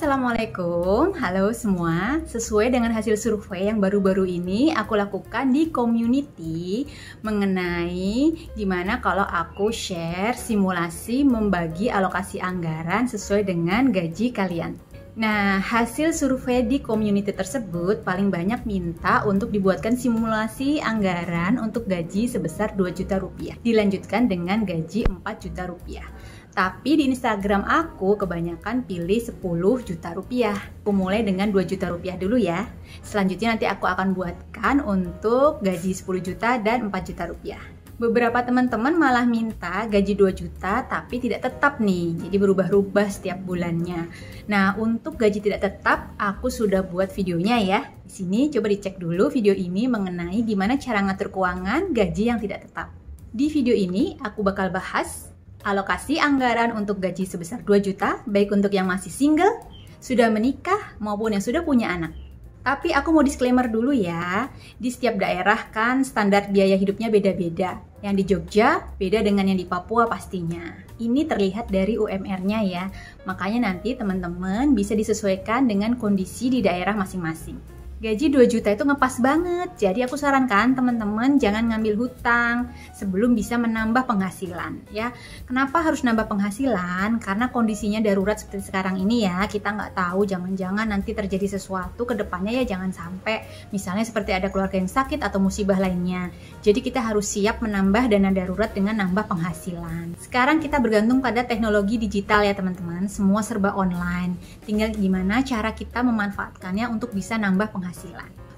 Assalamualaikum, halo semua. Sesuai dengan hasil survei yang baru-baru ini aku lakukan di community mengenai gimana kalau aku share simulasi membagi alokasi anggaran sesuai dengan gaji kalian. Nah, hasil survei di community tersebut paling banyak minta untuk dibuatkan simulasi anggaran untuk gaji sebesar 2 juta rupiah. Dilanjutkan dengan gaji 4 juta rupiah. Tapi di Instagram aku kebanyakan pilih 10 juta rupiah. Aku mulai dengan 2 juta rupiah dulu ya. Selanjutnya nanti aku akan buatkan untuk gaji 10 juta dan 4 juta rupiah. Beberapa teman-teman malah minta gaji 2 juta tapi tidak tetap nih. Jadi berubah-ubah setiap bulannya. Nah, untuk gaji tidak tetap aku sudah buat videonya ya. Di sini coba dicek dulu video ini mengenai gimana cara ngatur keuangan gaji yang tidak tetap. Di video ini aku bakal bahas alokasi anggaran untuk gaji sebesar 2 juta, baik untuk yang masih single, sudah menikah, maupun yang sudah punya anak. Tapi aku mau disclaimer dulu ya, di setiap daerah kan standar biaya hidupnya beda-beda. Yang di Jogja beda dengan yang di Papua pastinya. Ini terlihat dari UMR-nya ya, makanya nanti teman-teman bisa disesuaikan dengan kondisi di daerah masing-masing. Gaji 2 juta itu ngepas banget, jadi aku sarankan teman-teman jangan ngambil hutang sebelum bisa menambah penghasilan ya. Kenapa harus nambah penghasilan? Karena kondisinya darurat seperti sekarang ini ya, kita nggak tahu jangan-jangan nanti terjadi sesuatu ke depannya ya, jangan sampai misalnya seperti ada keluarga yang sakit atau musibah lainnya. Jadi kita harus siap menambah dana darurat dengan nambah penghasilan. Sekarang kita bergantung pada teknologi digital ya teman-teman, semua serba online. Tinggal gimana cara kita memanfaatkannya untuk bisa nambah penghasilan.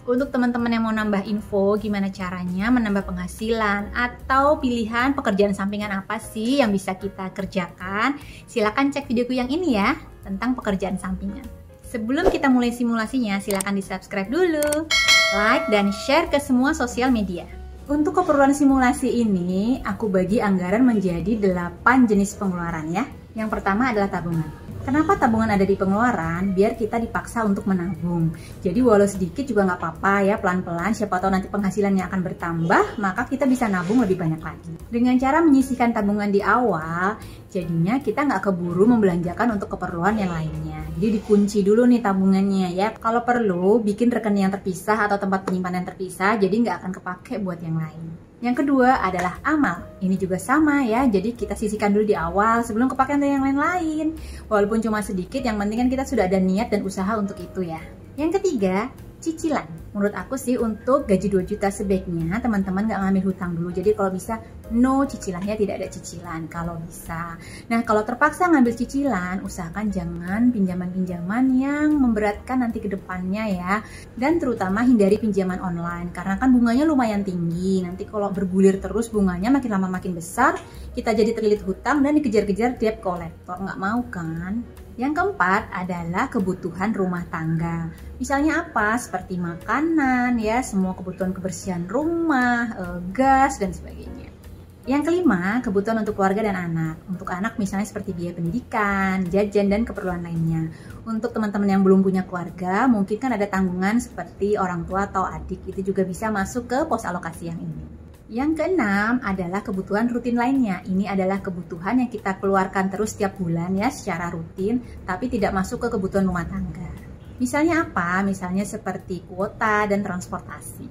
Untuk teman-teman yang mau nambah info gimana caranya menambah penghasilan atau pilihan pekerjaan sampingan apa sih yang bisa kita kerjakan, silakan cek videoku yang ini ya tentang pekerjaan sampingan. Sebelum kita mulai simulasinya, silakan di-subscribe dulu, like dan share ke semua sosial media. Untuk keperluan simulasi ini, aku bagi anggaran menjadi 8 jenis pengeluaran ya. Yang pertama adalah tabungan. Kenapa tabungan ada di pengeluaran? Biar kita dipaksa untuk menabung. Jadi walau sedikit juga nggak apa-apa ya, pelan-pelan. Siapa tahu nanti penghasilannya akan bertambah, maka kita bisa nabung lebih banyak lagi. Dengan cara menyisihkan tabungan di awal, jadinya kita nggak keburu membelanjakan untuk keperluan yang lainnya. Jadi dikunci dulu nih tabungannya ya. Kalau perlu, bikin rekening yang terpisah atau tempat penyimpanan terpisah, jadi nggak akan kepake buat yang lain. Yang kedua adalah amal. Ini juga sama ya, jadi kita sisihkan dulu di awal sebelum kepake untuk yang lain-lain. Walaupun cuma sedikit, yang penting kan kita sudah ada niat dan usaha untuk itu ya. Yang ketiga, cicilan. Menurut aku sih untuk gaji 2 juta sebaiknya teman-teman nggak ngambil hutang dulu. Jadi kalau bisa no cicilannya, tidak ada cicilan kalau bisa. Nah kalau terpaksa ngambil cicilan, usahakan jangan pinjaman-pinjaman yang memberatkan nanti ke depannya ya. Dan terutama hindari pinjaman online karena kan bunganya lumayan tinggi. Nanti kalau bergulir terus bunganya makin lama makin besar, kita jadi terlilit hutang dan dikejar-kejar debt collector. Nggak mau kan? Yang keempat adalah kebutuhan rumah tangga. Misalnya apa? Seperti makanan ya, semua kebutuhan kebersihan rumah, gas dan sebagainya. Yang kelima, kebutuhan untuk keluarga dan anak. Untuk anak misalnya seperti biaya pendidikan, jajan dan keperluan lainnya. Untuk teman-teman yang belum punya keluarga, mungkin kan ada tanggungan seperti orang tua atau adik, itu juga bisa masuk ke pos alokasi yang ini. Yang keenam adalah kebutuhan rutin lainnya. Ini adalah kebutuhan yang kita keluarkan terus setiap bulan ya secara rutin, tapi tidak masuk ke kebutuhan rumah tangga. Misalnya apa? Misalnya seperti kuota dan transportasi.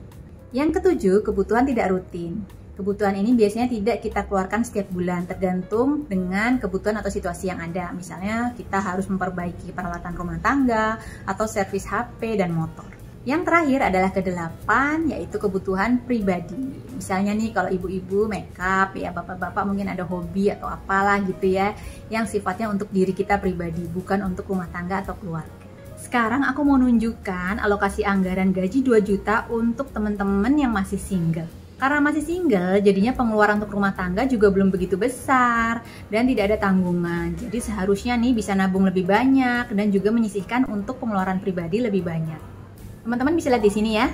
Yang ketujuh, kebutuhan tidak rutin. Kebutuhan ini biasanya tidak kita keluarkan setiap bulan, tergantung dengan kebutuhan atau situasi yang ada. Misalnya kita harus memperbaiki peralatan rumah tangga atau servis HP dan motor. Yang terakhir adalah kedelapan, yaitu kebutuhan pribadi. Misalnya nih kalau ibu-ibu makeup ya, bapak-bapak mungkin ada hobi atau apalah gitu ya, yang sifatnya untuk diri kita pribadi, bukan untuk rumah tangga atau keluarga. Sekarang aku mau nunjukkan alokasi anggaran gaji 2 juta untuk teman-teman yang masih single. Karena masih single, jadinya pengeluaran untuk rumah tangga juga belum begitu besar dan tidak ada tanggungan. Jadi seharusnya nih bisa nabung lebih banyak dan juga menyisihkan untuk pengeluaran pribadi lebih banyak. Teman-teman bisa lihat di sini ya.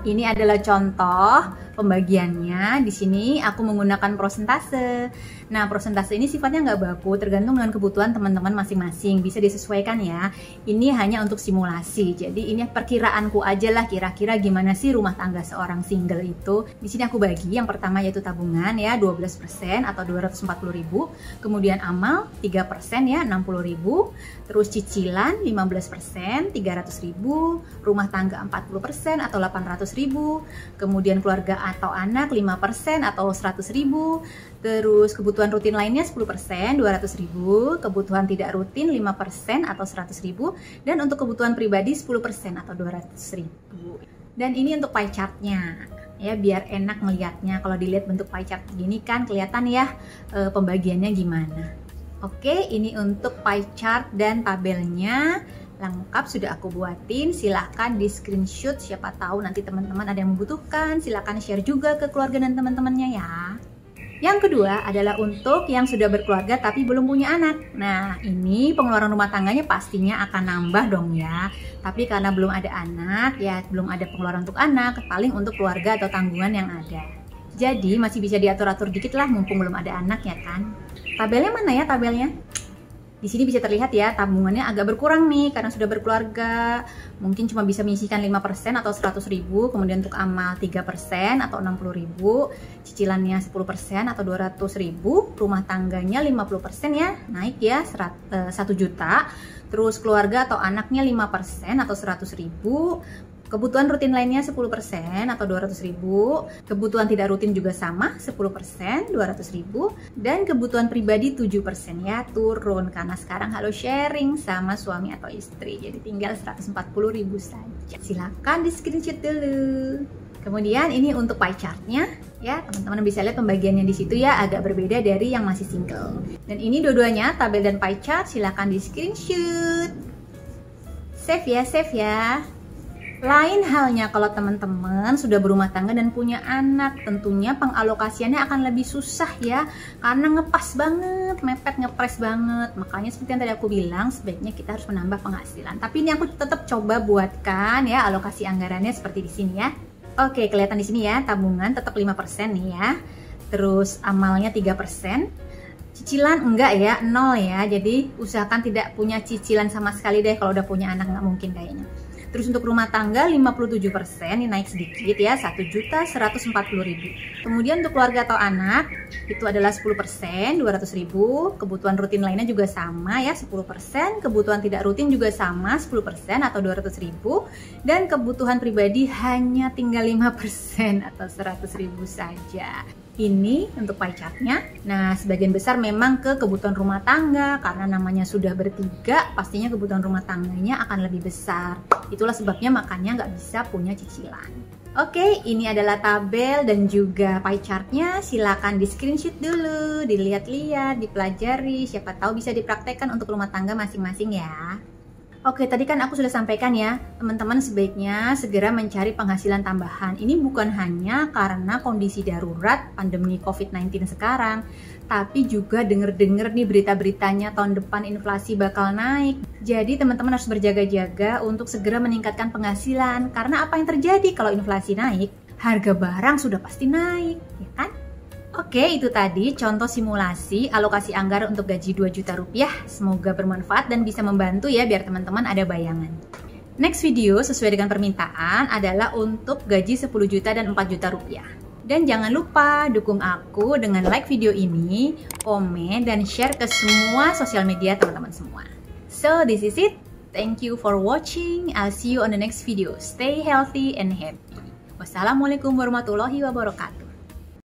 Ini adalah contoh pembagiannya di sini aku menggunakan prosentase. Nah, prosentase ini sifatnya nggak baku, tergantung dengan kebutuhan teman-teman masing-masing, bisa disesuaikan ya. Ini hanya untuk simulasi, jadi ini perkiraanku aja lah, kira-kira gimana sih rumah tangga seorang single itu. Di sini aku bagi, yang pertama yaitu tabungan ya 12% atau 240.000, kemudian amal 3% ya 60.000, terus cicilan 15% 300.000, rumah tangga 40% atau 800.000, kemudian keluarga atau anak 5% atau 100.000, terus kebutuhan rutin lainnya 10% 200.000, kebutuhan tidak rutin 5% atau 100.000, dan untuk kebutuhan pribadi 10% atau 200.000. Dan ini untuk pie chartnya ya, biar enak melihatnya. Kalau dilihat bentuk pie chart gini kan kelihatan ya pembagiannya gimana. Oke, ini untuk pie chart dan tabelnya lengkap sudah aku buatin. Silahkan di screenshot, siapa tahu nanti teman-teman ada yang membutuhkan. Silahkan share juga ke keluarga dan teman-temannya ya. Yang kedua adalah untuk yang sudah berkeluarga tapi belum punya anak. Nah, ini pengeluaran rumah tangganya pastinya akan nambah dong ya. Tapi karena belum ada anak, ya belum ada pengeluaran untuk anak, paling untuk keluarga atau tanggungan yang ada. Jadi masih bisa diatur-atur dikit lah mumpung belum ada anak ya kan. Tabelnya mana ya tabelnya? Di sini bisa terlihat ya, tabungannya agak berkurang nih karena sudah berkeluarga. Mungkin cuma bisa menyisihkan 5% atau 100.000, kemudian untuk amal 3% atau 60.000, cicilannya 10% atau 200.000, rumah tangganya 50% ya, naik ya 1 juta. Terus keluarga atau anaknya 5% atau 100.000. Kebutuhan rutin lainnya 10% atau 200.000, kebutuhan tidak rutin juga sama 10% 200.000, dan kebutuhan pribadi 7% ya turun karena sekarang harus sharing sama suami atau istri, jadi tinggal 140.000 saja. Silakan di screenshot dulu. Kemudian ini untuk pie chartnya ya, teman-teman bisa lihat pembagiannya di situ ya, agak berbeda dari yang masih single. Dan ini dua-duanya tabel dan pie chart, silakan di screenshot. Save ya, save ya. Lain halnya kalau teman-teman sudah berumah tangga dan punya anak, tentunya pengalokasiannya akan lebih susah ya, karena ngepas banget, mepet ngepres banget. Makanya seperti yang tadi aku bilang, sebaiknya kita harus menambah penghasilan. Tapi ini aku tetap coba buatkan ya alokasi anggarannya seperti di sini ya. Oke, kelihatan di sini ya, tabungan tetap 5% nih ya. Terus amalnya 3%. Cicilan enggak ya, 0 ya. Jadi usahakan tidak punya cicilan sama sekali deh, kalau udah punya anak nggak mungkin kayaknya. Terus untuk rumah tangga 57%, ini naik sedikit ya, 1.140.000. Kemudian untuk keluarga atau anak itu adalah 10%, 200.000. Kebutuhan rutin lainnya juga sama ya, 10%. Kebutuhan tidak rutin juga sama, 10% atau 200.000. Dan kebutuhan pribadi hanya tinggal 5% atau 100.000 saja. Ini untuk pie chartnya. Nah, sebagian besar memang ke kebutuhan rumah tangga, karena namanya sudah bertiga, pastinya kebutuhan rumah tangganya akan lebih besar. Itulah sebabnya makanya nggak bisa punya cicilan. Oke, ini adalah tabel dan juga pie chartnya. Silakan di screenshot dulu, dilihat-lihat, dipelajari, siapa tahu bisa dipraktekkan untuk rumah tangga masing-masing ya. Oke, tadi kan aku sudah sampaikan ya, teman-teman sebaiknya segera mencari penghasilan tambahan. Ini bukan hanya karena kondisi darurat pandemi COVID-19 sekarang, tapi juga denger-denger nih berita-beritanya tahun depan inflasi bakal naik. Jadi teman-teman harus berjaga-jaga untuk segera meningkatkan penghasilan, karena apa yang terjadi kalau inflasi naik? Harga barang sudah pasti naik, ya kan? Oke, itu tadi contoh simulasi alokasi anggaran untuk gaji 2 juta rupiah. Semoga bermanfaat dan bisa membantu ya, biar teman-teman ada bayangan. Next video sesuai dengan permintaan adalah untuk gaji 10 juta dan 4 juta rupiah. Dan jangan lupa dukung aku dengan like video ini, komen, dan share ke semua sosial media teman-teman semua. So, this is it. Thank you for watching. I'll see you on the next video. Stay healthy and happy. Wassalamualaikum warahmatullahi wabarakatuh.